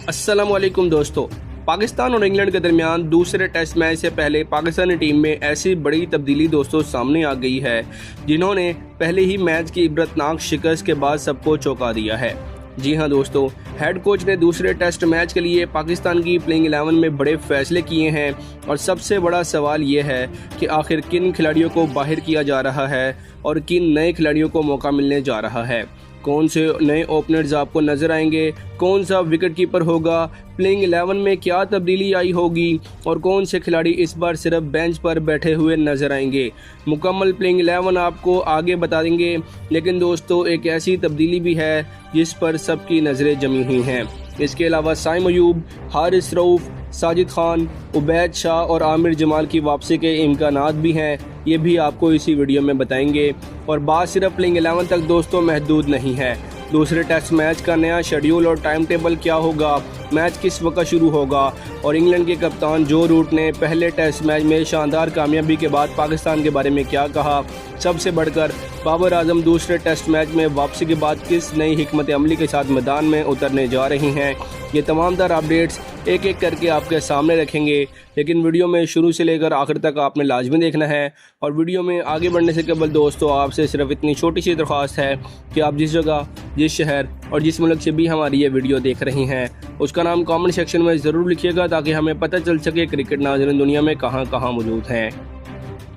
अस्सलामुअलैकुम दोस्तों। पाकिस्तान और इंग्लैंड के दरमियान दूसरे टेस्ट मैच से पहले पाकिस्तानी टीम में ऐसी बड़ी तब्दीली दोस्तों सामने आ गई है जिन्होंने पहले ही मैच की इबरतनाक शिकस्त के बाद सबको चौंका दिया है। जी हां दोस्तों, हेड कोच ने दूसरे टेस्ट मैच के लिए पाकिस्तान की प्लेइंग 11 में बड़े फैसले किए हैं और सबसे बड़ा सवाल ये है कि आखिर किन खिलाड़ियों को बाहर किया जा रहा है और किन नए खिलाड़ियों को मौका मिलने जा रहा है। कौन से नए ओपनर्स आपको नजर आएंगे, कौन सा विकेट कीपर होगा, प्लेइंग 11 में क्या तब्दीली आई होगी और कौन से खिलाड़ी इस बार सिर्फ बेंच पर बैठे हुए नजर आएंगे। मुकम्मल प्लेइंग 11 आपको आगे बता देंगे, लेकिन दोस्तों एक ऐसी तब्दीली भी है जिस पर सबकी नज़रें जमी हुई हैं। इसके अलावा साइम अयूब, हारिस रऊफ, साजिद खान, उबैद शाह और आमिर जमाल की वापसी के इम्कानात भी हैं, ये भी आपको इसी वीडियो में बताएंगे। और बात सिर्फ प्लेइंग 11 तक दोस्तों महदूद नहीं है। दूसरे टेस्ट मैच का नया शेड्यूल और टाइम टेबल क्या होगा, मैच किस वक्त शुरू होगा और इंग्लैंड के कप्तान जो रूट ने पहले टेस्ट मैच में शानदार कामयाबी के बाद पाकिस्तान के बारे में क्या कहा, सबसे बढ़कर बाबर आजम दूसरे टेस्ट मैच में वापसी के बाद किस नई हिकमत अमली के साथ मैदान में उतरने जा रही हैं, ये तमाम तर अपडेट्स एक एक करके आपके सामने रखेंगे। लेकिन वीडियो में शुरू से लेकर आखिर तक आपने लाजमी देखना है। और वीडियो में आगे बढ़ने से कबल दोस्तों आपसे सिर्फ इतनी छोटी सी दरख्वास्त है कि आप जिस जगह, जिस शहर और जिस मुल्क से भी हमारी ये वीडियो देख रही हैं उसका नाम कमेंट सेक्शन में ज़रूर लिखिएगा ताकि हमें पता चल सके क्रिकेट नाज़रीन दुनिया में कहाँ कहाँ मौजूद हैं।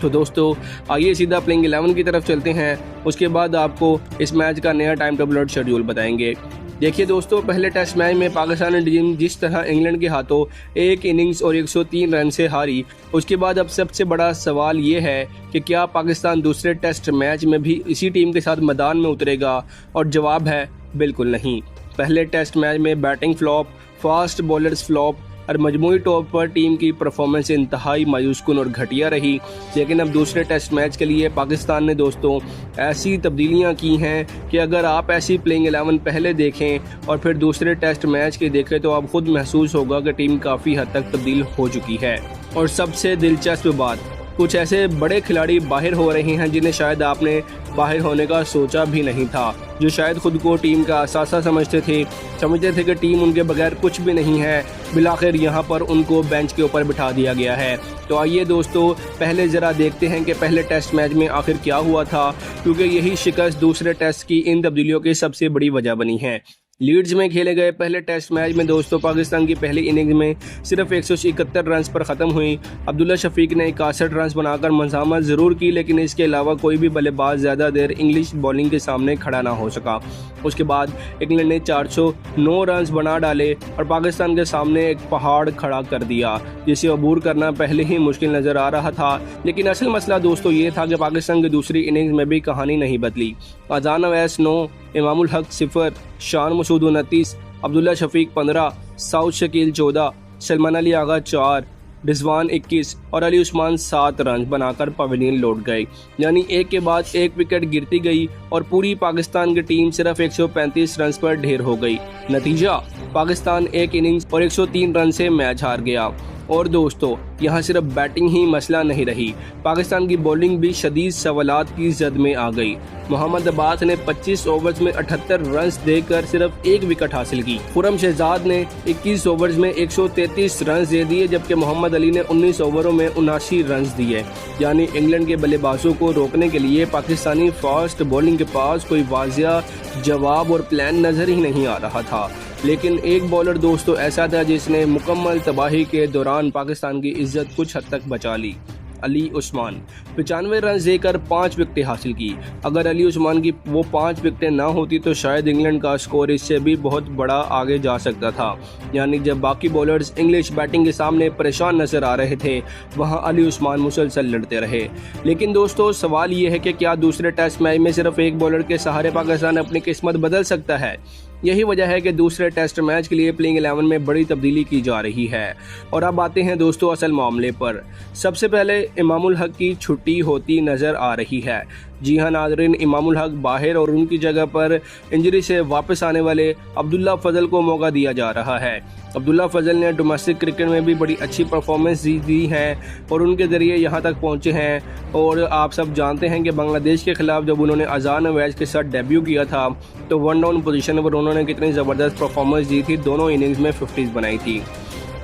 तो दोस्तों आइए सीधा प्लेइंग 11 की तरफ चलते हैं, उसके बाद आपको इस मैच का नया टाइम टेबल और शेड्यूल बताएंगे। देखिए दोस्तों, पहले टेस्ट मैच में पाकिस्तानी टीम जिस तरह इंग्लैंड के हाथों एक इनिंग्स और 103 रन से हारी, उसके बाद अब सबसे बड़ा सवाल ये है कि क्या पाकिस्तान दूसरे टेस्ट मैच में भी इसी टीम के साथ मैदान में उतरेगा, और जवाब है बिल्कुल नहीं। पहले टेस्ट मैच में batting flop, fast bowlers flop और मजमूई तौर पर टीम की परफॉर्मेंस इंतहाई मायूसकुन और घटिया रही। लेकिन अब दूसरे टेस्ट मैच के लिए पाकिस्तान ने दोस्तों ऐसी तब्दीलियां की हैं कि अगर आप ऐसी प्लेइंग 11 पहले देखें और फिर दूसरे टेस्ट मैच के देखें तो आप खुद महसूस होगा कि टीम काफ़ी हद तक तब्दील हो चुकी है। और सबसे दिलचस्प बात, कुछ ऐसे बड़े खिलाड़ी बाहर हो रहे हैं जिन्हें शायद आपने बाहर होने का सोचा भी नहीं था, जो शायद खुद को टीम का असासा समझते थे कि टीम उनके बगैर कुछ भी नहीं है। बिलाखिर यहाँ पर उनको बेंच के ऊपर बिठा दिया गया है। तो आइए दोस्तों पहले ज़रा देखते हैं कि पहले टेस्ट मैच में आखिर क्या हुआ था, क्योंकि यही शिकस्त दूसरे टेस्ट की इन तब्दीलियों की सबसे बड़ी वजह बनी है। लीड्स में खेले गए पहले टेस्ट मैच में दोस्तों पाकिस्तान की पहली इनिंग्स में सिर्फ 171 रन पर ख़त्म हुई। अब्दुल्ला शफीक ने 61 रन बनाकर मज़ामत ज़रूर की, लेकिन इसके अलावा कोई भी बल्लेबाज ज़्यादा देर इंग्लिश बॉलिंग के सामने खड़ा ना हो सका। उसके बाद इंग्लैंड ने 409 रन बना डाले और पाकिस्तान के सामने एक पहाड़ खड़ा कर दिया, जिसे अबूर करना पहले ही मुश्किल नज़र आ रहा था। लेकिन असल मसला दोस्तों ये था कि पाकिस्तान की दूसरी इनिंग्स में भी कहानी नहीं बदली। अजान अवैस 9, इमामुल हक 0, शान मसूद 29, अब्दुल्ला शफीक 15, साउद शकील 14, सलमान अली आगा 4, रिजवान 21 और अली उस्मान 7 रन बनाकर पवेलियन लौट गए। यानी एक के बाद एक विकेट गिरती गई और पूरी पाकिस्तान की टीम सिर्फ 135 रन पर ढेर हो गई। नतीजा, पाकिस्तान एक इनिंग्स और 103 रन से मैच हार गया। और दोस्तों यहाँ सिर्फ बैटिंग ही मसला नहीं रही, पाकिस्तान की बॉलिंग भी शदीद सवालात की जद में आ गई। मोहम्मद अब्बास ने 25 ओवर्स में 78 रन देकर सिर्फ एक विकेट हासिल की। खुरम शहजाद ने 21 ओवर्स में 133 रन दे दिए, जबकि मोहम्मद अली ने 19 ओवरों में 79 रन दिए। यानी इंग्लैंड के बल्लेबाजों को रोकने के लिए पाकिस्तानी फास्ट बॉलिंग के पास कोई वाजिया जवाब और प्लान नजर ही नहीं आ रहा था। लेकिन एक बॉलर दोस्तों ऐसा था जिसने मुकम्मल तबाही के दौरान पाकिस्तान की इज्जत कुछ हद तक बचा ली। अली उस्मान 95 रन देकर 5 विकेटें हासिल की। अगर अली उस्मान की वो 5 विकेटें ना होती तो शायद इंग्लैंड का स्कोर इससे भी बहुत बड़ा आगे जा सकता था। यानी जब बाकी बॉलर्स इंग्लिश बैटिंग के सामने परेशान नजर आ रहे थे, वहां अली उस्मान मुसलसल लड़ते रहे। लेकिन दोस्तों सवाल ये है कि क्या दूसरे टेस्ट मैच में सिर्फ एक बॉलर के सहारे पाकिस्तान अपनी किस्मत बदल सकता है? यही वजह है कि दूसरे टेस्ट मैच के लिए प्लेइंग 11 में बड़ी तब्दीली की जा रही है। और अब आते हैं दोस्तों असल मामले पर। सबसे पहले इमामुल हक की छुट्टी होती नज़र आ रही है। जी हाँ नाज़रीन, इमामुल हक बाहर और उनकी जगह पर इंजरी से वापस आने वाले अब्दुल्ला फजल को मौका दिया जा रहा है। अब्दुल्ला फजल ने डोमेस्टिक क्रिकेट में भी बड़ी अच्छी परफॉर्मेंस दी है और उनके ज़रिए यहाँ तक पहुँचे हैं। और आप सब जानते हैं कि बांग्लादेश के ख़िलाफ़ जब उन्होंने अजान अवैज के साथ डेब्यू किया था तो 1 डाउन पोजीशन पर उन्होंने कितनी ज़बरदस्त परफॉर्मेंस दी थी, दोनों इनिंग्स में 50s बनाई थी।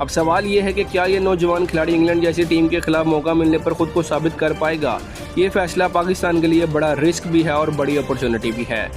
अब सवाल ये है कि क्या ये नौजवान खिलाड़ी इंग्लैंड जैसी टीम के खिलाफ मौका मिलने पर खुद को साबित कर पाएगा। ये फैसला पाकिस्तान के लिए बड़ा रिस्क भी है और बड़ी अपॉर्चुनिटी भी है,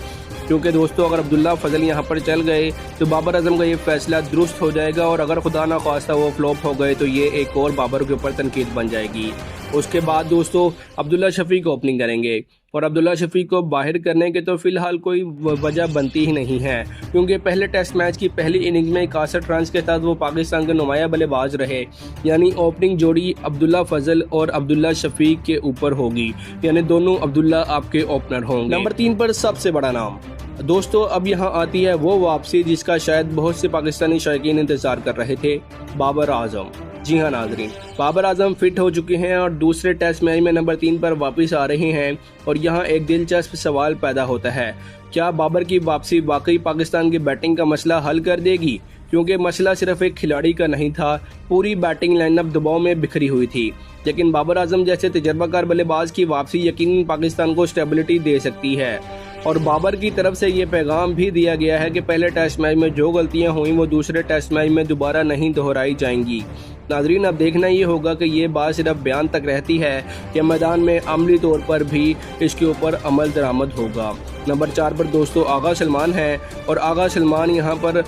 क्योंकि दोस्तों अगर अब्दुल्ला फजल यहाँ पर चल गए तो बाबर आजम का ये फैसला दुरुस्त हो जाएगा और अगर खुदा ना ख्वास्ता वो फ्लॉप हो गए तो ये एक और बाबर के ऊपर तनकीद बन जाएगी। उसके बाद दोस्तों अब्दुल्ला शफीक ओपनिंग करेंगे और अब्दुल्ला शफीक को बाहर करने के तो फिलहाल कोई वजह बनती ही नहीं है, क्योंकि पहले टेस्ट मैच की पहली इनिंग्स में 61 रन के साथ वो पाकिस्तान के नुमाया बल्लेबाज रहे। यानी ओपनिंग जोड़ी अब्दुल्ला फजल और अब्दुल्ला शफीक के ऊपर होगी, यानी दोनों अब्दुल्ला आपके ओपनर होंगे। नंबर 3 पर सबसे बड़ा नाम दोस्तों अब यहाँ आती है वो वापसी जिसका शायद बहुत से पाकिस्तानी शौकीन इंतजार कर रहे थे, बाबर आजम। जी हाँ नाजरीन, बाबर आजम फिट हो चुके हैं और दूसरे टेस्ट मैच में नंबर 3 पर वापस आ रहे हैं। और यहाँ एक दिलचस्प सवाल पैदा होता है, क्या बाबर की वापसी वाकई पाकिस्तान की बैटिंग का मसला हल कर देगी? क्योंकि मसला सिर्फ एक खिलाड़ी का नहीं था, पूरी बैटिंग लाइनअप दबाव में बिखरी हुई थी। लेकिन बाबर आजम जैसे तजर्बाकार बल्लेबाज की वापसी यकीनन पाकिस्तान को स्टेबिलिटी दे सकती है। और बाबर की तरफ से ये पैगाम भी दिया गया है कि पहले टेस्ट मैच में जो गलतियां हुई वो दूसरे टेस्ट मैच में दोबारा नहीं दोहराई जाएंगी। नाजरीन अब देखना ये होगा कि ये बात सिर्फ बयान तक रहती है कि मैदान में अमली तौर पर भी इसके ऊपर अमल दरामद होगा। नंबर 4 पर दोस्तों आगा सलमान है और आगा सलमान यहाँ पर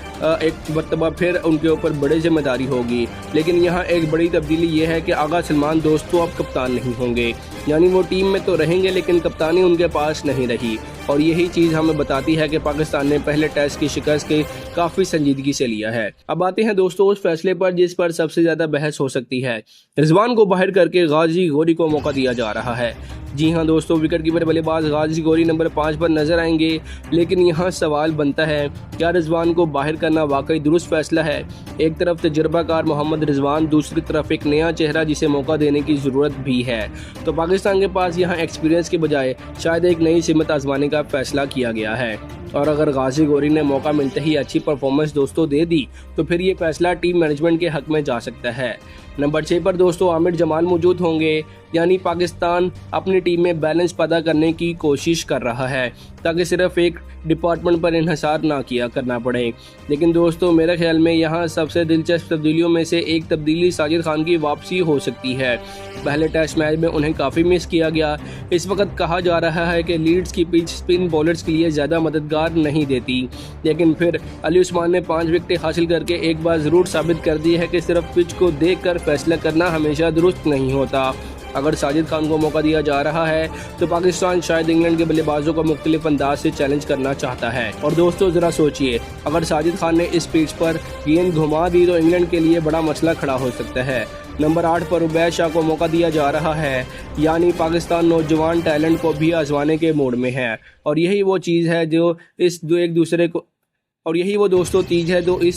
एक मरतबा फिर उनके ऊपर बड़ी जिम्मेदारी होगी। लेकिन यहाँ एक बड़ी तब्दीली ये है कि आगा सलमान दोस्तों अब कप्तान नहीं होंगे, यानी वो टीम में तो रहेंगे लेकिन कप्तानी उनके पास नहीं रही। और यही चीज़ हमें बताती है कि पाकिस्तान ने पहले टेस्ट की शिकस्त के काफ़ी संजीदगी से लिया है। अब आते हैं दोस्तों उस फैसले पर जिस पर सबसे ज़्यादा बहस हो सकती है। रिजवान को बाहर करके गाजी गोरी को मौका दिया जा रहा है। जी हाँ दोस्तों, विकेट कीपर बल्लेबाज गाजी गोरी नंबर 5 पर नजर आएंगे। लेकिन यहाँ सवाल बनता है, क्या रिजवान को बाहर करना वाकई दुरुस्त फैसला है? एक तरफ तजर्बाकार मोहम्मद रिजवान, दूसरी तरफ एक नया चेहरा जिसे मौका देने की ज़रूरत भी है। तो पाकिस्तान के पास यहाँ एक्सपीरियंस के बजाय शायद एक नई सिमत आजमाने का फैसला किया गया है। और अगर गाजी गोरी ने मौका मिलते ही अच्छी परफॉर्मेंस दोस्तों दे दी तो फिर ये फैसला टीम मैनेजमेंट के हक में जा सकता है। नंबर 6 पर दोस्तों आमिर जमाल मौजूद होंगे, यानी पाकिस्तान अपनी टीम में बैलेंस पैदा करने की कोशिश कर रहा है ताकि सिर्फ एक डिपार्टमेंट पर इन्हिसार ना करना पड़े। लेकिन दोस्तों मेरे ख्याल में यहाँ सबसे दिलचस्प तब्दीलियों में से एक तब्दीली साजिद खान की वापसी हो सकती है। पहले टेस्ट मैच में उन्हें काफ़ी मिस किया गया। इस वक्त कहा जा रहा है कि लीड्स की पिच स्पिन बॉलर्स के लिए ज़्यादा मददगार नहीं देती, लेकिन फिर अली उस्मान ने 5 विकेट हासिल करके एक बार ज़रूर साबित कर दी है कि सिर्फ पिच को देख कर फैसला करना हमेशा दुरुस्त नहीं होता। अगर साजिद खान को मौका दिया जा रहा है तो पाकिस्तान शायद इंग्लैंड के बल्लेबाजों को मुख्तलिफ अंदाज से चैलेंज करना चाहता है। और दोस्तों ज़रा सोचिए, अगर साजिद खान ने इस पिच पर गेंद घुमा दी तो इंग्लैंड के लिए बड़ा मसला खड़ा हो सकता है। नंबर 8 पर उबैद शाह को मौका दिया जा रहा है, यानी पाकिस्तान नौजवान टैलेंट को भी आजमाने के मोड में है। और यही वो चीज़ है जो इस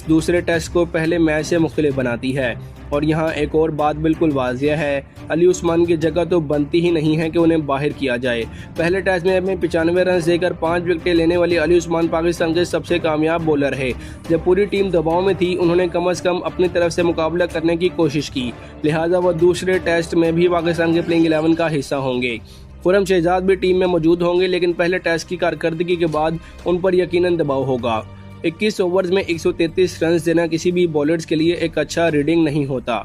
दूसरे टेस्ट को पहले मैच से मुख्तलिफ बनाती है। और यहाँ एक और बात बिल्कुल वाज़िया है, अली उस्मान की जगह तो बनती ही नहीं है कि उन्हें बाहर किया जाए। पहले टेस्ट में 95 रन देकर 5 विकेटें लेने वाली अली उस्मान पाकिस्तान के सबसे कामयाब बॉलर है। जब पूरी टीम दबाव में थी उन्होंने कम से कम अपनी तरफ से मुकाबला करने की कोशिश की, लिहाजा वह दूसरे टेस्ट में भी पाकिस्तान के प्लेइंग 11 का हिस्सा होंगे। खुरम शहजाद भी टीम में मौजूद होंगे, लेकिन पहले टेस्ट की कारकर्दगी के बाद उन पर यकीनन दबाव होगा। 21 ओवर्स में 133 रन देना किसी भी बॉलर्स के लिए एक अच्छा रीडिंग नहीं होता।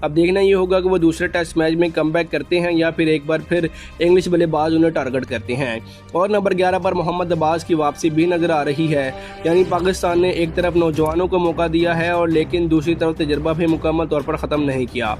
अब देखना ये होगा कि वो दूसरे टेस्ट मैच में कमबैक करते हैं या फिर एक बार फिर इंग्लिश बल्लेबाज उन्हें टारगेट करते हैं। और नंबर 11 पर मोहम्मद अब्बास की वापसी भी नजर आ रही है, यानी पाकिस्तान ने एक तरफ नौजवानों को मौका दिया है और लेकिन दूसरी तरफ तजर्बा भी मुकम्मल तौर पर ख़त्म नहीं किया।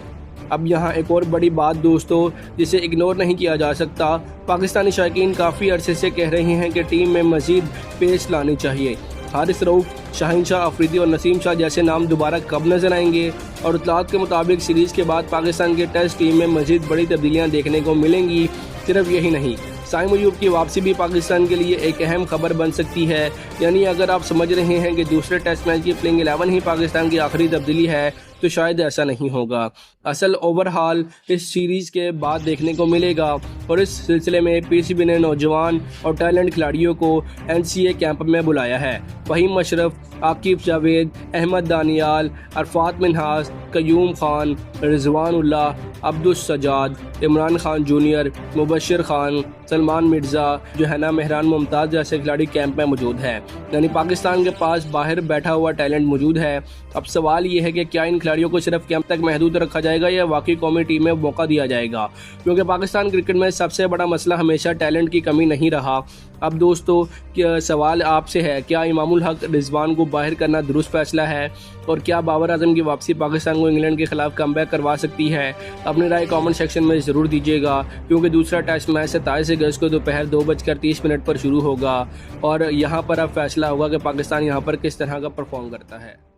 अब यहाँ एक और बड़ी बात दोस्तों जिसे इग्नोर नहीं किया जा सकता, पाकिस्तानी शौकीन काफ़ी अरसे से कह रहे हैं कि टीम में मज़ीद पेस लानी चाहिए। हारिस रऊफ, शाहीन शाह अफरीदी और नसीम शाह जैसे नाम दोबारा कब नजर आएंगे? और इत्तलात के मुताबिक सीरीज़ के बाद पाकिस्तान के टेस्ट टीम में मज़ीद बड़ी तब्दीलियाँ देखने को मिलेंगी। सिर्फ यही नहीं, साइम अयूब की वापसी भी पाकिस्तान के लिए एक अहम खबर बन सकती है। यानी अगर आप समझ रहे हैं कि दूसरे टेस्ट मैच की प्लेइंग 11 ही पाकिस्तान की आखिरी तब्दीली है तो शायद ऐसा नहीं होगा। असल ओवरहाल इस सीरीज़ के बाद देखने को मिलेगा और इस सिलसिले में पीसीबी ने नौजवान और टैलेंट खिलाड़ियों को एनसीए कैंप में बुलाया है। फ़हीम अशरफ, आकिब जावेद, अहमद दानियाल, अरफात मिन्हास, कयूम खान, रिजवान उल्लाह, अब्दुल सजाद, इमरान खान जूनियर, मुबशर खान, सलमान मिर्ज़ा, जोहना मेहरान मुमताज़ जैसे खिलाड़ी कैंप में मौजूद हैं। यानी पाकिस्तान के पास बाहर बैठा हुआ टैलेंट मौजूद है। अब सवाल ये है कि क्या इन खिलाड़ियों को सिर्फ कैंप तक महदूद रखा जाएगा या वाकई कौमी टीम में मौका दिया जाएगा, क्योंकि पाकिस्तान क्रिकेट में सबसे बड़ा मसला हमेशा टैलेंट की कमी नहीं रहा। अब दोस्तों सवाल आपसे है, क्या इमामुल हक रिजवान को बाहर करना दुरुस्त फैसला है और क्या बाबर आजम की वापसी पाकिस्तान को इंग्लैंड के खिलाफ कमबैक करवा सकती है? अपनी राय कमेंट सेक्शन में ज़रूर दीजिएगा, क्योंकि दूसरा टेस्ट मैच 27 अगस्त को दोपहर 2:30 पर शुरू होगा और यहाँ पर अब फैसला होगा कि पाकिस्तान यहाँ पर किस तरह का परफॉर्म करता है।